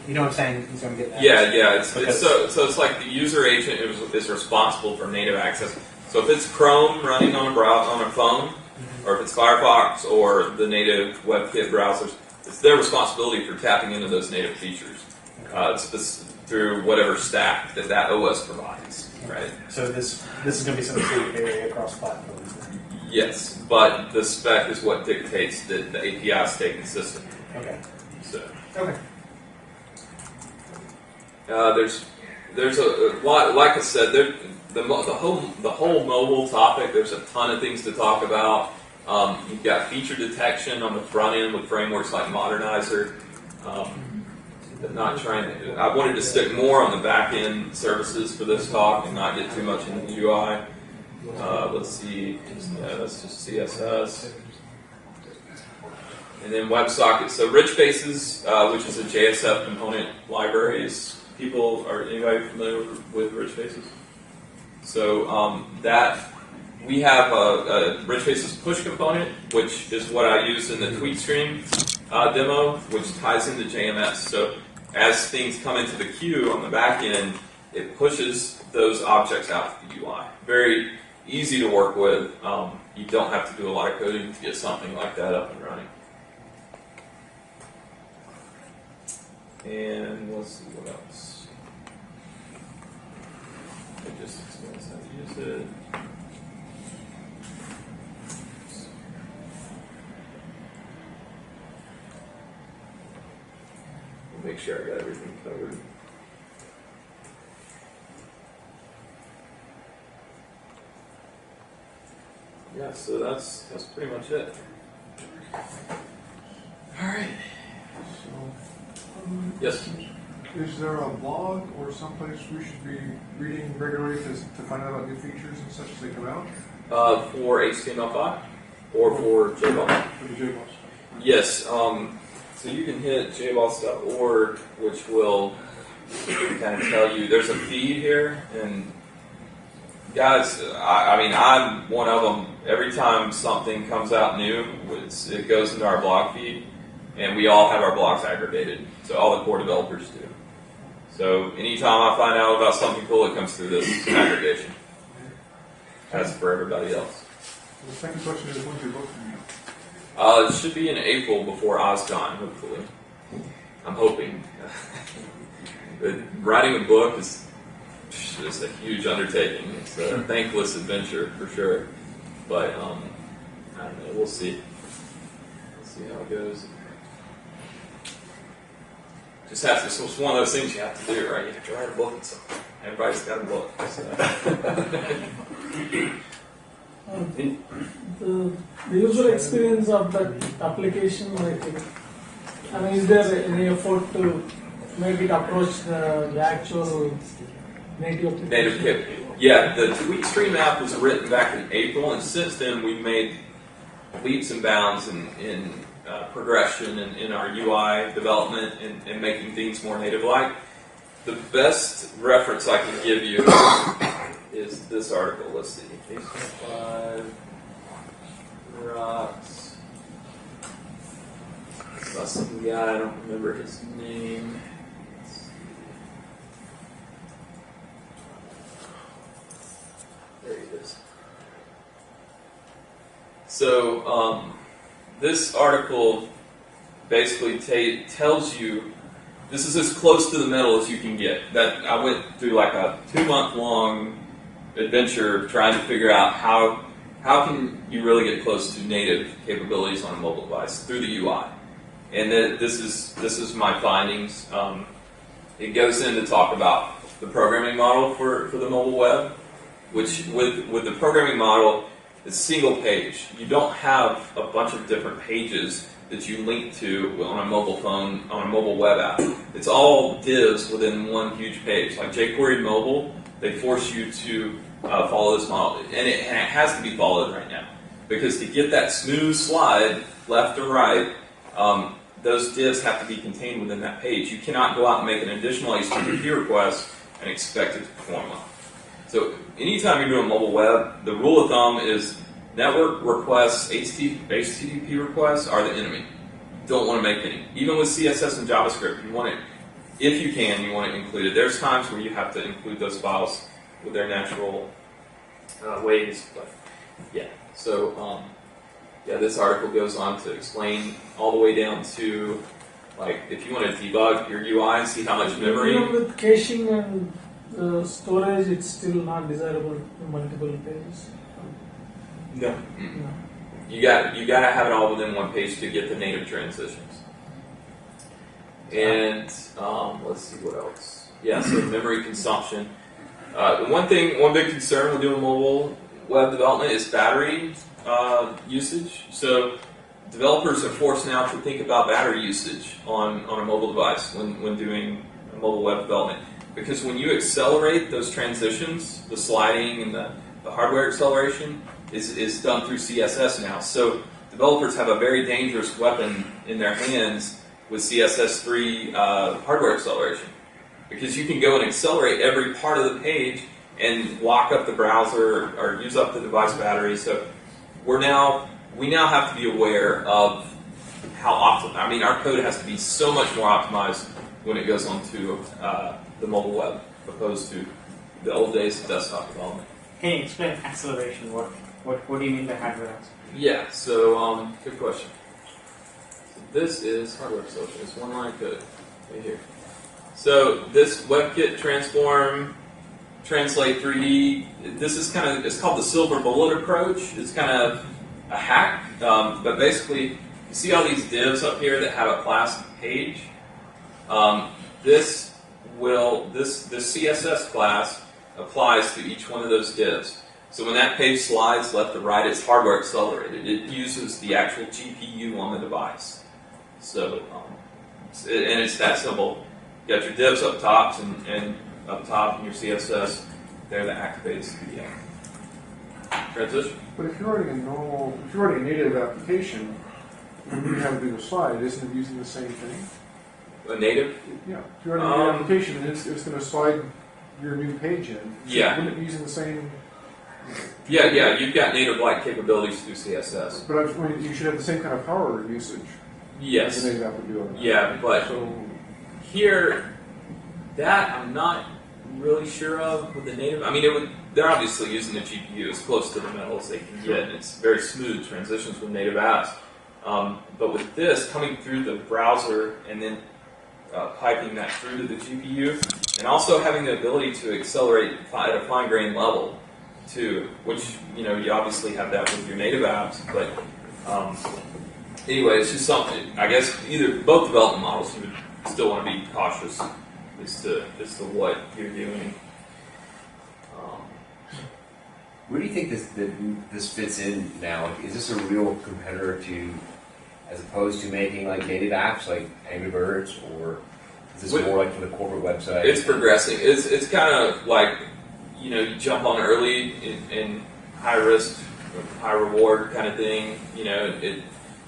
you know what I'm saying? He's going to get that. Yeah. It's like the user agent is responsible for native access. So if it's Chrome running on a phone, or if it's Firefox or the native WebKit browsers, it's their responsibility for tapping into those native features through whatever stack that OS provides. Right. So this is going to be something that vary across platforms. Then. Yes, but the spec is what dictates that the API stay consistent. Okay. So. Okay. There's a lot. Like I said, the whole mobile topic. There's a ton of things to talk about. You've got feature detection on the front end with frameworks like Modernizer. But not trying to. I wanted to stick more on the back end services for this talk and not get too much into the UI. Let's see. That's just CSS. And then WebSockets. So rich bases, which is a JSF component library. Anybody familiar with rich bases? So that we have a rich bases push component, which is what I used in the TweetStream demo, which ties into JMS. So as things come into the queue on the back end, it pushes those objects out to the UI. Very easy to work with. You don't have to do a lot of coding to get something like that up and running. And let's see what else. It just explains how to use it. Make sure I got everything covered. Yeah, so that's pretty much it. All right. Yes. Is there a blog or someplace we should be reading regularly to find out about new features and such as they come out? For HTML5 or for JBoss? For the JBoss. Yes. So you can hit jboss.org, which will kind of tell you there's a feed here, and guys, I mean, I'm one of them. Every time something comes out new, it goes into our blog feed, and we all have our blogs aggregated. So all the core developers do. So anytime I find out about something cool, it comes through this aggregation. As for everybody else. The second question is, when's your book coming out? It should be in April before OzCon, hopefully. I'm hoping. But writing a book is just a huge undertaking. It's a thankless adventure for sure. But I don't know. We'll see. We'll see how it goes. Just have to. It's one of those things you have to do, right? You have to write a book and something. Everybody's got a book. So. The user experience of that application, like, I mean, is there any effort to make it approach the actual native application? Native kit. Yeah, the Tweet Stream app was written back in April, and since then we've made leaps and bounds in progression and in our UI development and making things more native-like. The best reference I can give you is this article. Let's see. HTML5 rocks. It's about some guy, I don't remember his name. Let's see. There he is. So, this article basically tells you, this is as close to the middle as you can get. That I went through like a 2-month-long adventure trying to figure out how can you really get close to native capabilities on a mobile device through the UI. And then this is my findings. It goes in to talk about the programming model for the mobile web, which with the programming model, it's single page. You don't have a bunch of different pages that you link to on a mobile phone, on a mobile web app. It's all divs within one huge page. Like jQuery Mobile, they force you to follow this model. And it has to be followed right now. Because to get that smooth slide, left or right, those divs have to be contained within that page. You cannot go out and make an additional HTTP request and expect it to perform well. So anytime you're doing mobile web, the rule of thumb is network requests, HTTP requests are the enemy. Don't want to make any. Even with CSS and JavaScript, you want it, if you can, you want it included. There's times where you have to include those files with their natural ways. But yeah, so yeah, this article goes on to explain all the way down to, like, if you want to debug your UI and see how much memory. Even with caching and storage, it's still not desirable in multiple pages. No. No. You got to have it all within one page to get the native transitions. And let's see what else. Yeah, so memory consumption. One big concern with doing mobile web development is battery usage. So developers are forced now to think about battery usage on a mobile device when doing mobile web development. Because when you accelerate those transitions, the sliding and the hardware acceleration is done through CSS now. So developers have a very dangerous weapon in their hands with CSS3 hardware acceleration. Because you can go and accelerate every part of the page and lock up the browser or use up the device battery. So we now have to be aware of how optimal. I mean, our code has to be so much more optimized when it goes onto the mobile web, opposed to the old days of desktop development. Can you explain acceleration? What do you mean by hardware acceleration? Yeah, so good question. So this is hardware acceleration. It's one line code. right here. So this WebKit transform, translate 3D. This is kind of, it's called the silver bullet approach. It's kind of a hack, but basically, you see all these divs up here that have a class page. This CSS class applies to each one of those divs. So when that page slides left to right, it's hardware accelerated. It uses the actual GPU on the device. So, and it's that simple. You got your divs up top and up top in your CSS. There that activates the transition. But if you're writing a native application, when you have to do a slide, isn't it using the same thing? A native? Yeah. If you're writing an application and it's going to slide your new page in, Yeah. wouldn't it be using the same? Yeah, you've got native-like capabilities through CSS. But I mean, you should have the same kind of power usage. Yes. As a native app would do on that. Yeah, but So, here, that I'm not really sure of with the native. I mean, they're obviously using the GPU as close to the metal as they can get, and it's very smooth transitions with native apps. But with this, coming through the browser and then piping that through to the GPU, and also having the ability to accelerate at a fine-grained level, too, which, you obviously have that with your native apps, but anyway, it's just something, I guess, both development models, you would still want to be cautious as to what you're doing. Where do you think this fits in now? Like, is this a real competitor to, as opposed to making like native apps like Angry Birds, or is this more like for the corporate website? It's progressing. It's kind of like, you jump on early in high risk, high reward kind of thing.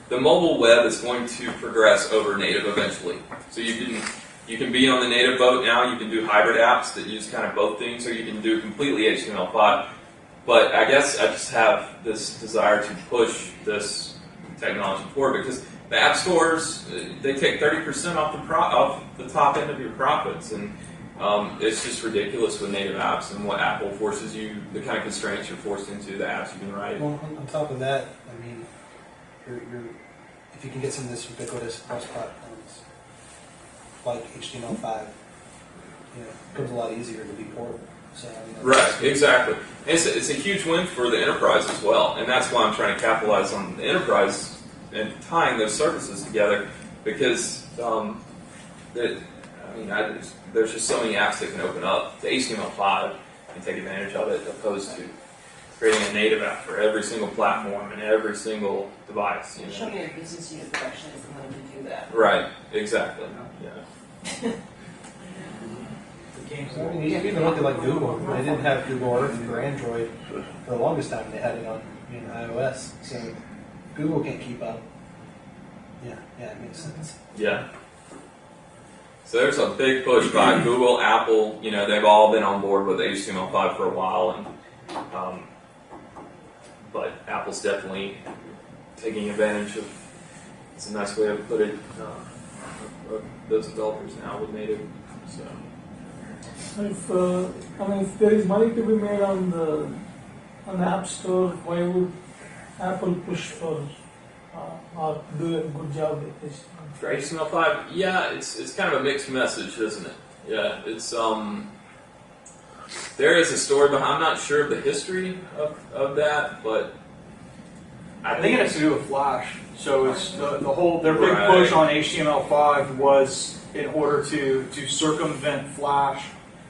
The mobile web is going to progress over native eventually. So you can be on the native boat now. You can do hybrid apps that use kind of both things, or you can do completely HTML5. But I guess I just have this desire to push this technology forward, because the app stores, they take 30% off the top end of your profits, and it's just ridiculous with native apps and what Apple forces you, the kind of constraints you're forced into, the apps you can write. Well, on top of that, I mean, if you can get some of this ubiquitous cross platforms like HTML5, it becomes a lot easier to be portable. So, right, exactly. And it's a huge win for the enterprise as well, and that's why I'm trying to capitalize on the enterprise and tying those services together, because there's just so many apps that can open up to HTML5 and take advantage of it, opposed to creating a native app for every single platform and every single device. Showing your business unit direction is going to do that. Right, exactly. Yeah. I mean, you even look at like Google. They didn't have Google Earth for Android for the longest time. They had it on iOS. So Google can't keep up. Yeah, it makes sense. Yeah. So there's a big push by Google, Apple. They've all been on board with HTML5 for a while, and but Apple's definitely taking advantage of. It's a nice way to put it. Of those developers now with native. So. If there is money to be made on the App Store, why would Apple push for or do a good job with this? For HTML5, yeah, it's kind of a mixed message, isn't it? Yeah, it's there is a story behind. I'm not sure of the history of that, but I think it has to do with Flash. So it's the whole their big push on HTML5 was in order to circumvent Flash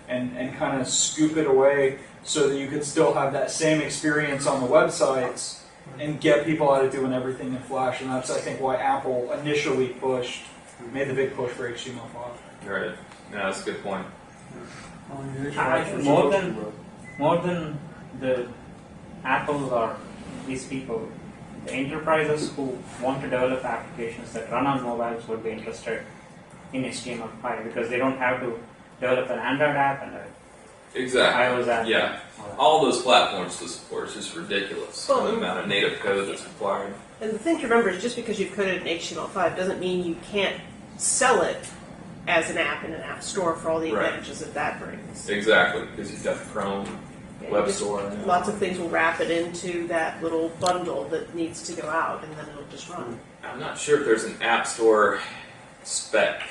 and kind of scoop it away so that you could still have that same experience on the websites and get people out of doing everything in Flash. And that's, I think, why Apple initially made the big push for HTML5. Right. Yeah, that's a good point. I think more than the Apple or these people, the enterprises who want to develop applications that run on mobiles would be interested in HTML5, because they don't have to develop an Android app and an iOS app. Yeah. All those platforms to support is just ridiculous. The amount of native code that's required. And the thing to remember is, just because you've coded in HTML5 doesn't mean you can't sell it as an app in an app store for all the advantages that that brings. Exactly, because you've got the Chrome web store. Lots of things will wrap it into that little bundle that needs to go out, and then it'll just run. I'm not sure if there's an app store spec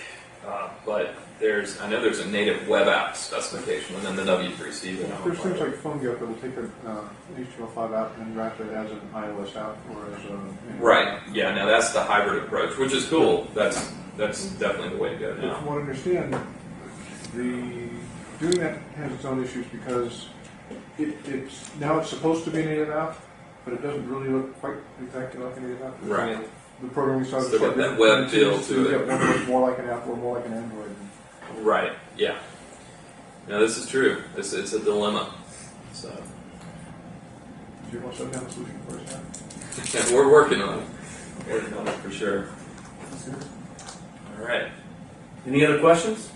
But I know there's a native web app specification within the W3C. That I'm There's aware things of. like PhoneGap that will take an HTML5 app and wrap it as an iOS app or as a... Right. Yeah. Now that's the hybrid approach, which is cool. That's definitely the way to go But now. from what I understand, doing that has its own issues because it's supposed to be a native app, but it doesn't really look quite exactly like a native app. Right. The programming side Still got that web feel to it. One looks more like an app or more like an Android. Right. Yeah. No, this is true. It's a dilemma. So Do you want to shut down the solution for us now? we're working on it. Working on it for sure. All right. Any other questions?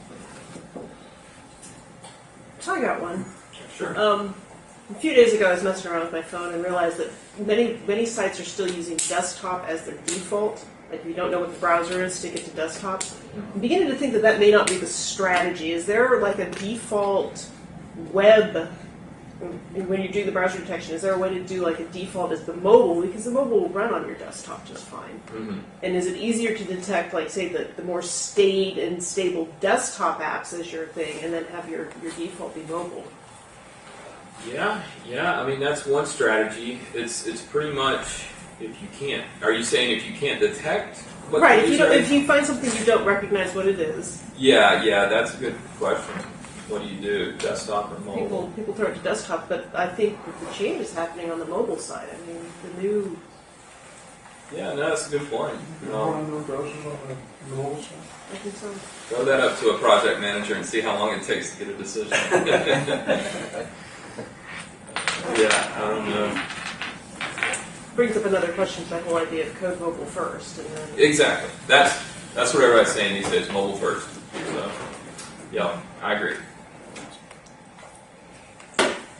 I got one. Sure. A few days ago, I was messing around with my phone and realized that many sites are still using desktop as their default. Like if you don't know what the browser is, stick it to desktop. I'm beginning to think that may not be the strategy. Is there like a default web, when you do the browser detection, is there a way to do like a default as the mobile? Because the mobile will run on your desktop just fine. Mm-hmm. And is it easier to detect, like say, the more staid and stable desktop apps as your thing, and then have your default be mobile? Yeah. I mean, that's one strategy. It's pretty much if you can't. Are you saying if you can't detect? What Right. the If user is? if you find something you don't recognize what it is, Yeah. That's a good question. What do you do, desktop or mobile? people throw it to desktop, but I think that the change is happening on the mobile side. I mean, the new. Yeah, no, that's a good point. On the browsers on the mobile side? I think so. Throw that up to a project manager and see how long it takes to get a decision. Yeah, I don't know. Brings up another question, that whole idea of code mobile first, and then. Exactly. That's what everybody's saying these days, mobile first. So, yeah, I agree.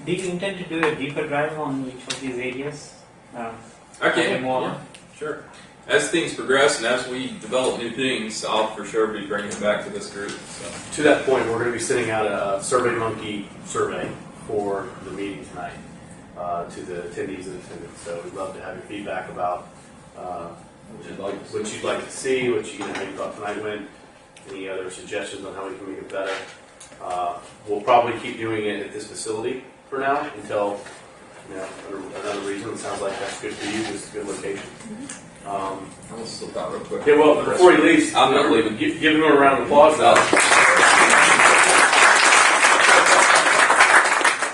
Do you intend to do a deeper dive on each of these areas? Okay. More? Yeah, sure. As things progress and as we develop new things, I'll for sure be bringing it back to this group. So. To that point, we're going to be sending out a SurveyMonkey survey for the meeting tonight to the attendees and attendants. So we'd love to have your feedback about what you'd like to see, how you thought tonight went, any other suggestions on how we can make it better. We'll probably keep doing it at this facility for now until for another reason. It sounds like that's good for you. It's a good location. I'm going to slip out real quick. Okay, well, before he leaves, I'm not leaving. Give him a round of applause now.